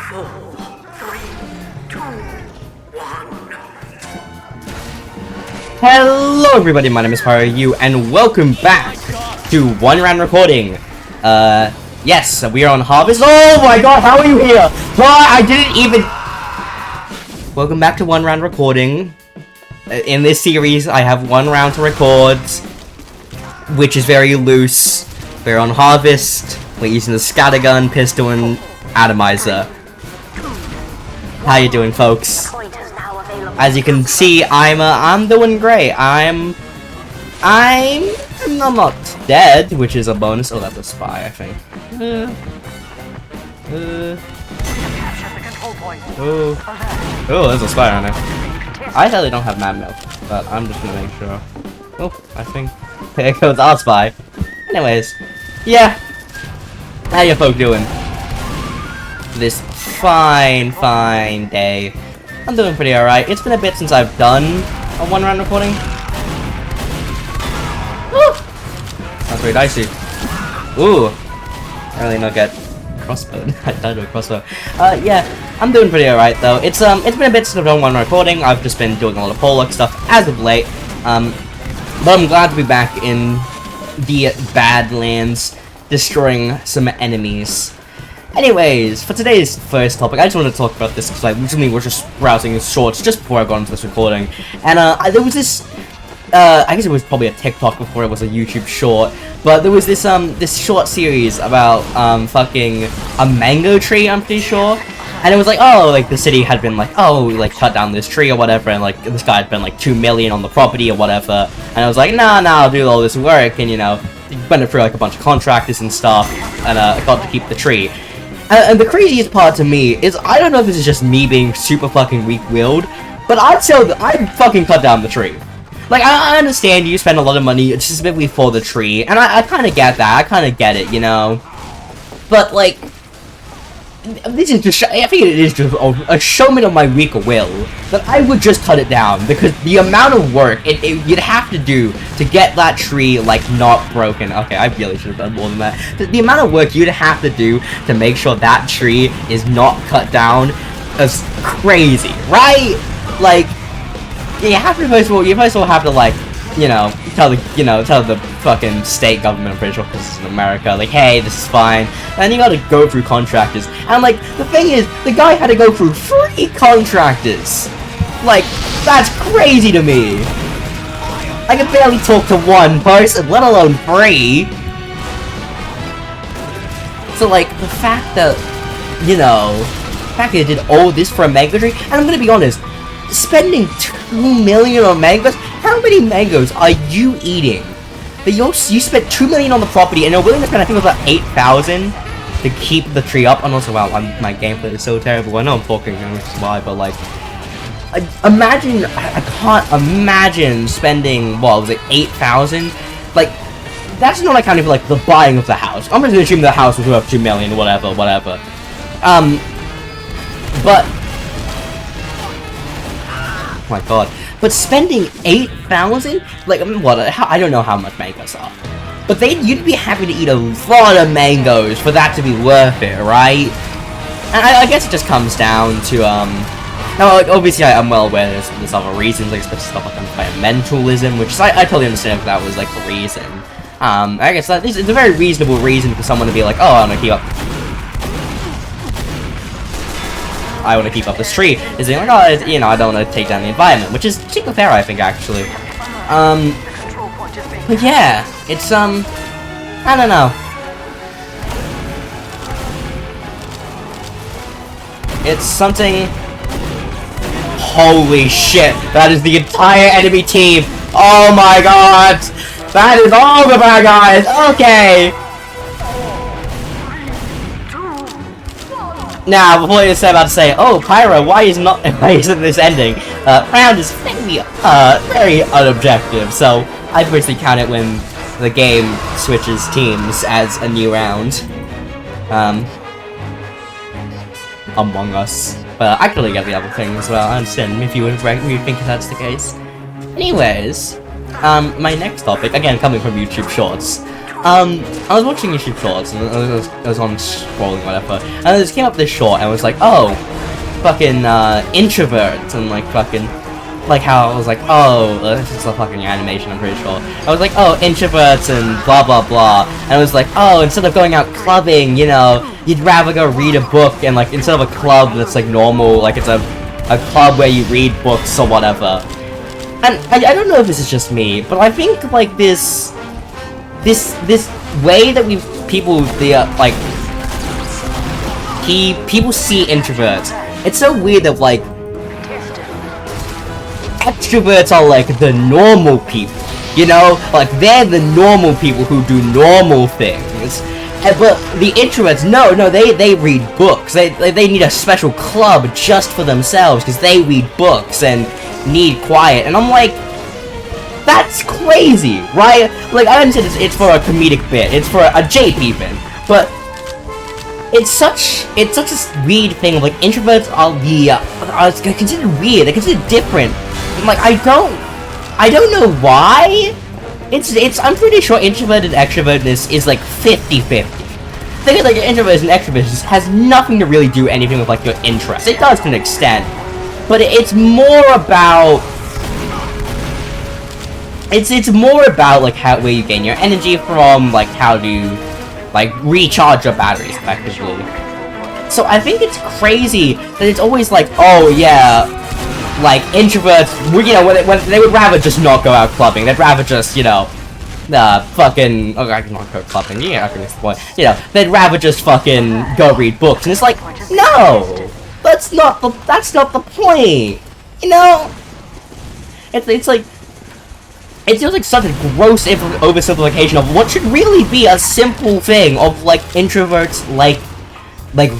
4, 3, 2, 1. Hello everybody, my name is pyroau, and welcome back to One Round Recording. Yes, we are on Harvest. Oh my god, how are you here? Why, I didn't even... Welcome back to One Round Recording. In this series, I have one round to record, which is very loose. We're on Harvest. We're using the scattergun, pistol, and atomizer. How you doing, folks? As you can see, I'm doing great. I'm not dead, which is a bonus. Oh, that's a spy, I think. Oh, there's a spy on there. I totally don't have mad milk, but I'm just gonna make sure. Oh, I think there goes our spy. Anyways, yeah. How you folk doing? This fine day. I'm doing pretty alright. It's been a bit since I've done a one round recording. Woo! That's very dicey. Ooh. I really not get crossbow. I died with a crossbow. Yeah, I'm doing pretty alright though. It's been a bit since I've done one round recording. I've just been doing a lot of Pollock stuff as of late. But I'm glad to be back in the Badlands, destroying some enemies. Anyways, for today's first topic, I just wanted to talk about this because I recently was just browsing his shorts just before I got into this recording, and there was this, I guess it was probably a TikTok before it was a YouTube short, but there was this this short series about fucking a mango tree, I'm pretty sure, and it was like, oh, like the city had been like, oh, like cut down this tree or whatever, and like this guy had been like 2 million on the property or whatever, and I was like, nah, I'll do all this work, and you know, went through like a bunch of contractors and stuff, and I got to keep the tree. And the craziest part to me is, I don't know if this is just me being super fucking weak-willed, but I'd say that I fucking cut down the tree. Like, I understand you spend a lot of money specifically for the tree, and I kind of get that, I kind of get it, you know? But, like, this is just, I think it is just a showman of my weak will, that I would just cut it down, because the amount of work you'd have to do to get that tree, like, not broken. Okay, I really should have done more than that. The amount of work you'd have to do to make sure that tree is not cut down is crazy, right? Like, you have to first of all have to, like, tell the fucking state government, I'm pretty sure, because it's in America, like, hey, this is fine. And you gotta go through contractors. And, like, the thing is, the guy had to go through 3 contractors. Like, that's crazy to me. I can barely talk to one person, let alone 3. So, like, the fact that, he did all this for a mango tree, and I'm gonna be honest, spending 2 million on mangoes? How many mangoes are you eating? That you spent 2 million on the property and you're willing to spend, I think it was about 8,000 to keep the tree up. And also, wow, my gameplay is so terrible. I know I'm talking, which is why, but like, I can't imagine spending, what was it, 8,000? Like, that's not accounting for like the buying of the house. I'm just gonna assume the house was worth 2 million, whatever. But oh my god. But spending 8,000? Like, what? I don't know how much mangoes are. But you'd be happy to eat a lot of mangoes for that to be worth it, right? And I guess it just comes down to, now, like, obviously I'm well aware there's other reasons, like, especially stuff like environmentalism, which I totally understand if that was, like, the reason. I guess that it's a very reasonable reason for someone to be like, oh, I want to keep up this tree, is saying like, oh, I don't want to take down the environment, which is super fair, I think, actually. But yeah, it's, I don't know. It's something... Holy shit, that is the entire enemy team! Oh my god! That is all the bad guys! Okay! Now, before you're about to say, oh, Pyro, why isn't this ending? Round is very unobjective, so I personally count it when the game switches teams as a new round. Among Us. But I totally get the other thing as well, I understand if you think that's the case. Anyways, my next topic, again coming from YouTube Shorts, I was watching YouTube Shorts, and I was on scrolling, whatever, and I just came up this short, and I was like, oh, fucking, introverts, and like, fucking, like how I was like, oh, this is a fucking animation, I'm pretty sure. I was like, oh, introverts and blah blah blah, and I was like, oh, instead of going out clubbing, you know, you'd rather go read a book, and like, instead of a club that's like normal, like it's a club where you read books or whatever. And I don't know if this is just me, but I think like this way that people see introverts. It's so weird that like extroverts are like the normal people, you know, like they're the normal people who do normal things. But the introverts, no, they read books. They need a special club just for themselves because they read books and need quiet. And I'm like, that's crazy, right? Like, I understand it's for a comedic bit, it's for a JP bit, but it's such a weird thing. Like, introverts are considered weird. They're considered different. And like, I don't know why. I'm pretty sure introvert and extrovertness is like 50-50. Think of like introverts and extroverts has nothing to really do anything with like your interests. It does to an extent, but it's more about it's more about like where you gain your energy from, like how to like recharge your batteries effectively. So I think it's crazy that it's always like, oh yeah, like introverts, you know, when they would rather just not go out clubbing. They'd rather just, you know, fucking, oh, I can not go clubbing. Yeah, I can miss the point. You know, they'd rather just fucking go read books. And it's like, no, that's not the point. You know, it's like. It feels like such a gross oversimplification of what should really be a simple thing of like introverts like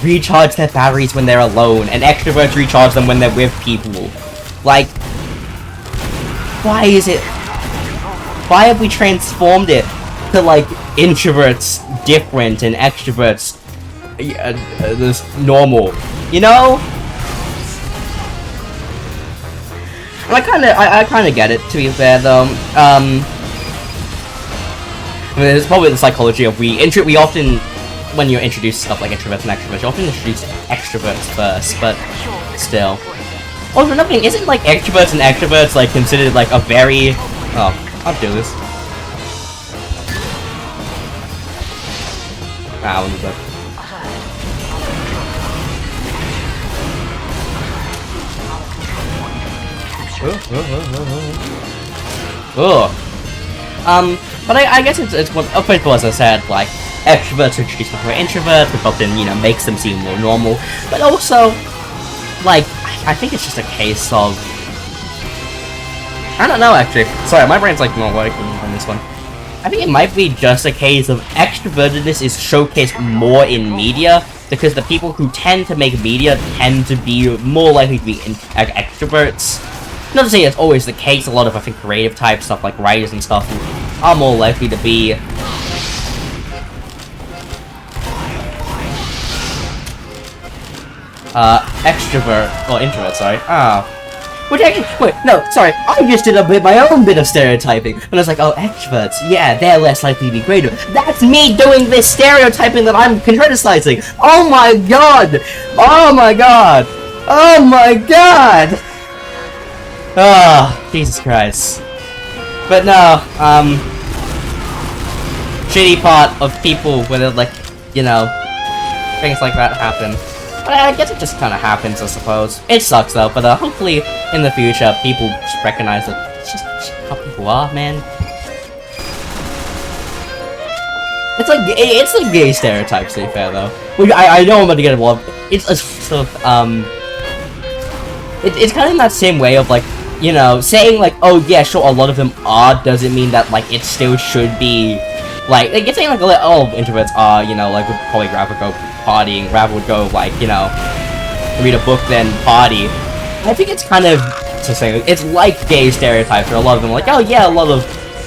recharge their batteries when they're alone and extroverts recharge them when they're with people. Like, why have we transformed it to like introverts different and extroverts this normal, you know? I kind of get it, to be fair, though. I mean, it's probably the psychology of we often, when you introduce stuff like introverts and extroverts, you often introduce extroverts first, but still. Also, another thing, isn't like extroverts and extroverts like considered like a very... Oh, I'll do this. Ah, let me go. But I guess it's one of course, as I said, like extroverts are introduced before introverts, which often, you know, makes them seem more normal. But also, like, I think it's just a case of, I don't know actually. Sorry, my brain's like not working on this one. I think it might be just a case of extrovertedness is showcased more in media because the people who tend to make media tend to be more likely to be extroverts. Not to say it's always the case, a lot of, I think, creative type stuff, like writers and stuff, are more likely to be... extrovert, or introvert, sorry. Which actually, wait, no, sorry, I just did my own bit of stereotyping, and I was like, oh, extroverts, yeah, they're less likely to be creative. That's me doing this stereotyping that I'm criticizing! Oh my god! Oh my god! Oh my god! Oh, Jesus Christ. But no, shitty part of people where they're like, you know, things like that happen. But I guess it just kind of happens, I suppose. It sucks though, but hopefully in the future people just recognize that it's just how people are, man. It's like gay stereotypes, to be fair though. Which I know I'm about to get involved. It's sort of, it's kind of in that same way of like, you know, saying like, oh yeah, sure, a lot of them are, doesn't mean that like it still should be like it's saying like all introverts are, you know, like would probably rather go partying, rather would go like, you know, read a book than party. I think it's kind of to say it's like gay stereotypes where a lot of them are like, oh yeah, a lot of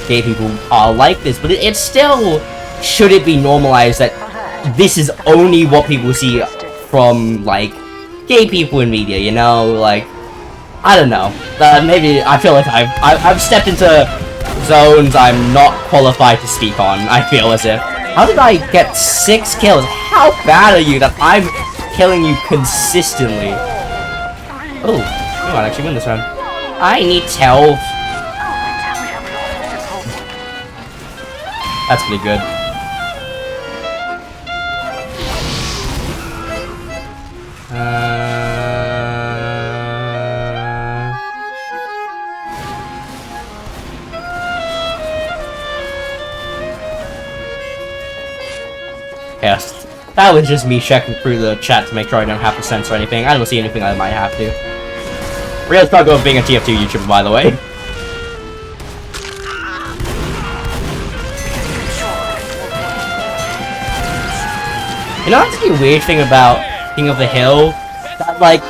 gay people are like this, but it's still, should it be normalized that this is only what people see from like gay people in media, you know, like I don't know. Maybe I feel like I've stepped into zones I'm not qualified to speak on, I feel as if. How did I get 6 kills? How bad are you that I'm killing you consistently? Oh, I might actually win this round. I need 12. That's pretty good. Yes, that was just me checking through the chat to make sure I don't have to censor anything. I don't see anything I might have to. Real struggle of being a TF2 YouTuber, by the way. You know, that's the weird thing about King of the Hill? That, like,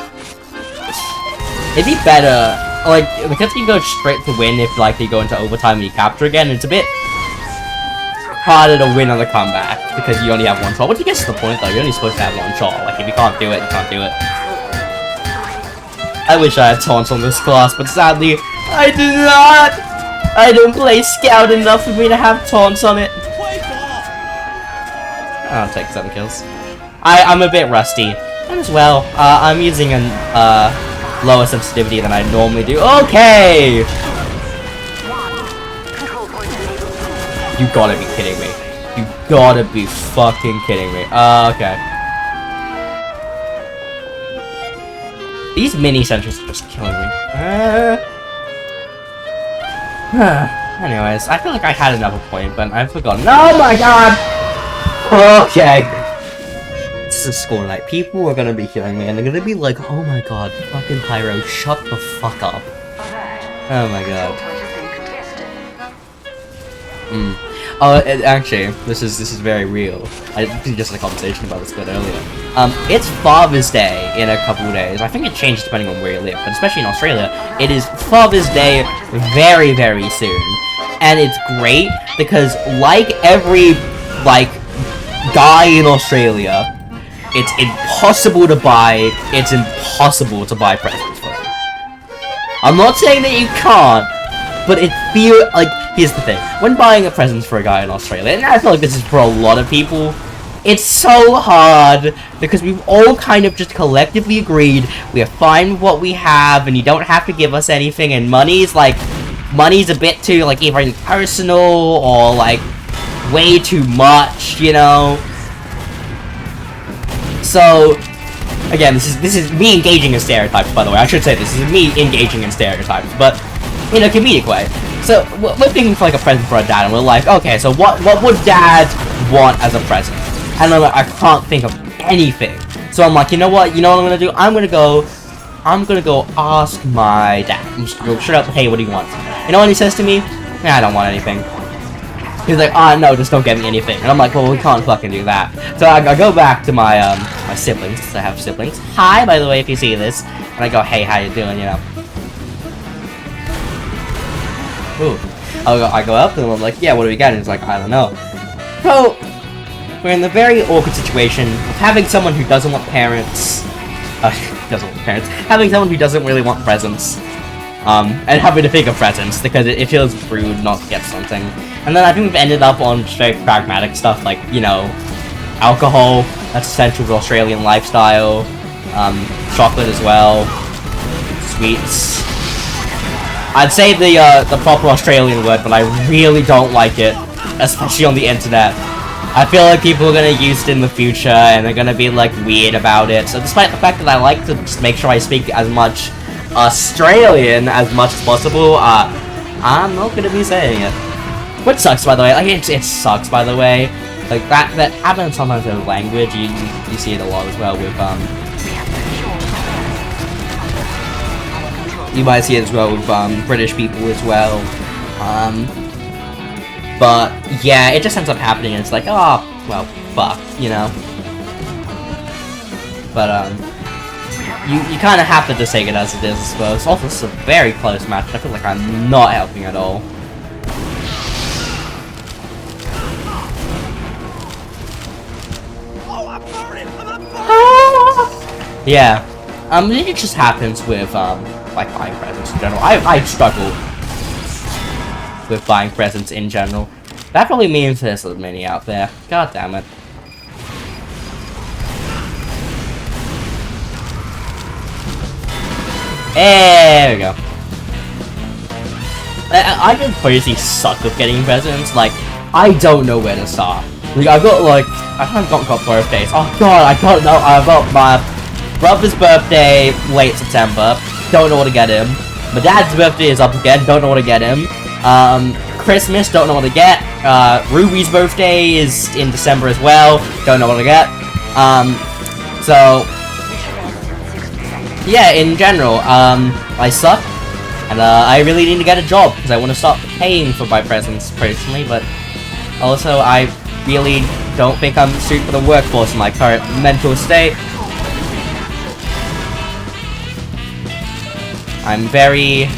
it'd be better, like, because you go straight to win if, like, you go into overtime and you capture again, it's a bit harder to win on the comeback, because you only have one shot. Which I guess is the point, though. You're only supposed to have one shot. Like, if you can't do it, you can't do it. I wish I had taunts on this class, but sadly, I do not! I don't play Scout enough for me to have taunts on it. I'll take 7 kills. I'm a bit rusty. And as well, I'm using a lower sensitivity than I normally do. Okay! You gotta be kidding me. You gotta be fucking kidding me. Okay. These mini sentries are just killing me. Anyways, I feel like I had another point, but I've forgotten. Oh my god! Okay. This is school night. People are gonna be hearing me and they're gonna be like, oh my god, fucking Pyro, shut the fuck up. Oh my god. Oh, actually, this is very real. I just had a conversation about this a bit earlier. It's Father's Day in a couple of days. I think it changes depending on where you live, but especially in Australia, it is Father's Day very, very soon. And it's great because, like every, like, guy in Australia, it's impossible to buy presents for them. I'm not saying that you can't, but it feels like, here's the thing, when buying a present for a guy in Australia, and I feel like this is for a lot of people, it's so hard, because we've all kind of just collectively agreed, we are fine with what we have, and you don't have to give us anything, and money's a bit too, like, either personal, or, like, way too much, you know? So, again, this is me engaging in stereotypes, by the way. I should say this is me engaging in stereotypes, but in a comedic way. So, we're thinking for, like, a present for a dad, and we're like, okay, so what would dad want as a present? And I'm like, I can't think of anything. So I'm like, you know what I'm gonna do? I'm gonna go ask my dad. I'm just gonna go straight up, hey, what do you want? You know what he says to me? Nah, I don't want anything. He's like, no, just don't get me anything. And I'm like, well, we can't fucking do that. So I go back to my my siblings, because I have siblings. Hi, by the way, if you see this. And I go, hey, how you doing, you know? Ooh. I go up to him, I'm like, yeah, what do we got? And he's like, I don't know. So, we're in the very awkward situation of having someone who doesn't want parents. Having someone who doesn't really want presents. And having to think of presents, because it feels rude not to get something. And then I think we've ended up on straight pragmatic stuff, like, you know, alcohol, that's essential to Australian lifestyle, chocolate as well, sweets. I'd say the proper Australian word, but I really don't like it, especially on the internet. I feel like people are gonna use it in the future, and they're gonna be, like, weird about it. So despite the fact that I like to just make sure I speak as much Australian as much as possible, I'm not gonna be saying it. Which sucks, by the way. Like, it sucks, by the way. Like, that happens sometimes with language. You see it a lot as well with, you might see it as well with, British people as well. But, yeah, it just ends up happening, and it's like, oh, well, fuck, you know? But, you kind of have to just take it as it is, I suppose. Also, this is a very close match. I feel like I'm not helping at all. Yeah. It just happens with, like, buying presents in general. I struggle with buying presents in general. That probably means there's a mini out there. God damn it. There we go. I just crazy suck with getting presents. Like, I don't know where to start. Like, I've got like, I haven't got birthdays. Oh god, I don't know. I've got my brother's birthday late September. Don't know what to get him. My dad's birthday is up again. Don't know what to get him. Christmas. Don't know what to get. Ruby's birthday is in December as well. Don't know what to get. So yeah, in general, I suck, and I really need to get a job because I want to stop paying for my presents personally. But also, I really don't think I'm suited for the workforce in my current mental state. I'm very...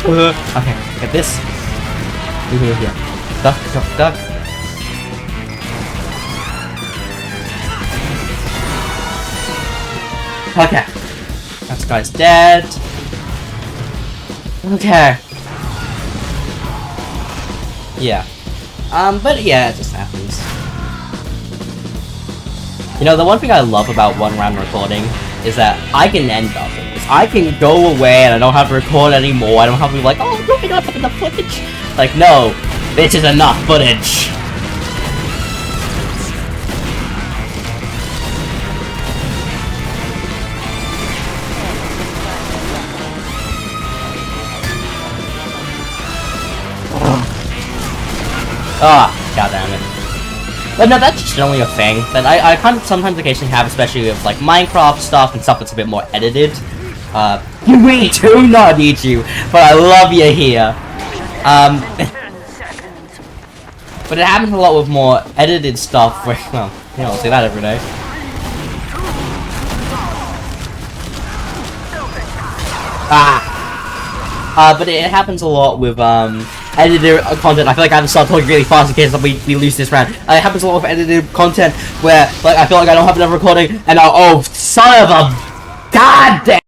okay, get this. Here. Duck, duck, duck. Okay. That guy's dead. Okay. Yeah. But yeah, it just happens. You know, the one thing I love about one-round recording is that I can end up with this. I can go away and I don't have to record anymore. I don't have to be like, oh, look, I got enough footage. Like, no, this is enough footage. Ah, god damn it. But no, that's generally a thing that I kind of sometimes occasionally have, especially with like Minecraft stuff and stuff that's a bit more edited. We do not need you, but I love you here. But it happens a lot with more edited stuff where, well, you know, I'll say that every day. But it happens a lot with, edited content. I feel like I have to start talking really fast in case we lose this round. It happens a lot with edited content where, like, I feel like I don't have enough recording, and oh, son of a god damn!